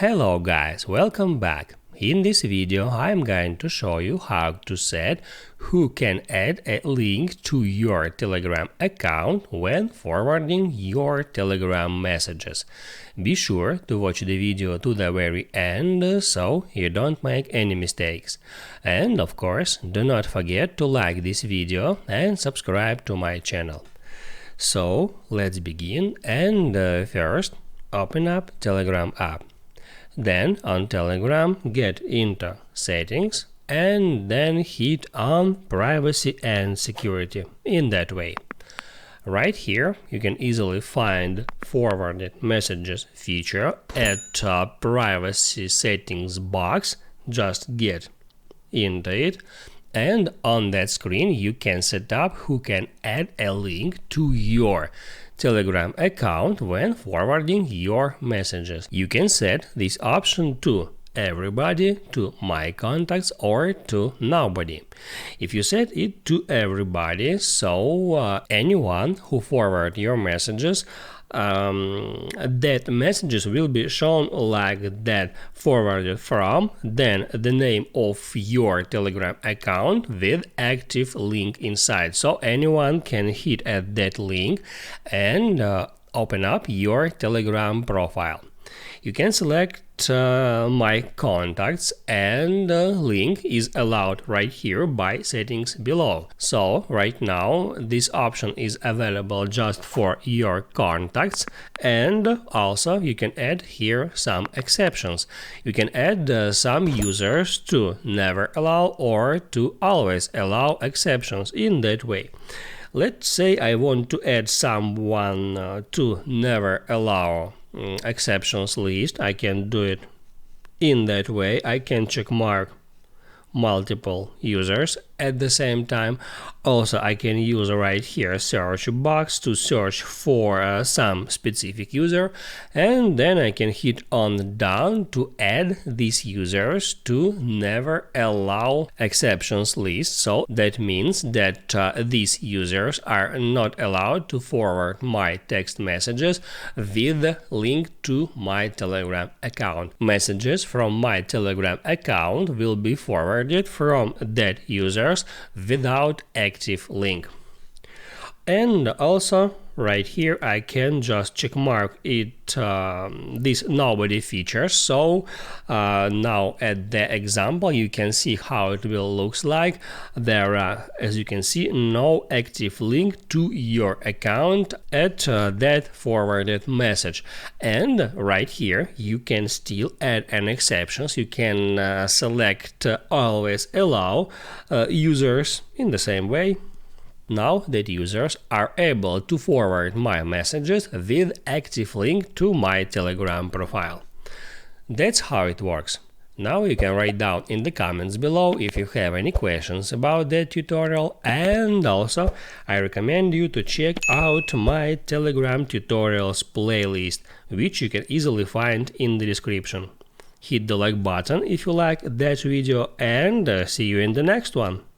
Hello guys, welcome back. In this video I'm going to show you how to set who can add a link to your Telegram account when forwarding your Telegram messages. Be sure to watch the video to the very end so you don't make any mistakes. And of course, do not forget to like this video and subscribe to my channel. So let's begin, and first open up Telegram app. Then on Telegram, get into Settings and then hit on Privacy and Security in that way. Right here you can easily find Forwarded Messages feature at top Privacy Settings box. Just get into it, and on that screen you can set up who can add a link to your Telegram account when forwarding your messages. You can set this option to everybody, to my contacts, or to nobody. If you set it to everybody, so anyone who forward your messages, that messages will be shown like that, forwarded from, then the name of your Telegram account with active link inside, so anyone can hit at that link and open up your Telegram profile. You can select my contacts, and link is allowed right here by settings below. So right now this option is available just for your contacts, and also you can add here some exceptions. You can add some users to never allow or to always allow exceptions in that way. Let's say I want to add someone to never allow exceptions list. I can do it in that way. I can check mark multiple users at the same time. Also, I can use right here search box to search for some specific user, and then I can hit on down to add these users to never allow exceptions list. So that means that these users are not allowed to forward my text messages with link to my Telegram account. Messages from my Telegram account will be forwarded from that users without active link. And also right here I can just check mark it this nobody feature. So now at the example you can see how it will looks like. There are, as you can see, no active link to your account at that forwarded message. And right here you can still add an exceptions. You can select always allow users in the same way. Now that users are able to forward my messages with active link to my Telegram profile. That's how it works. Now you can write down in the comments below if you have any questions about that tutorial, and also I recommend you to check out my Telegram tutorials playlist, which you can easily find in the description. Hit the like button if you like that video, and see you in the next one.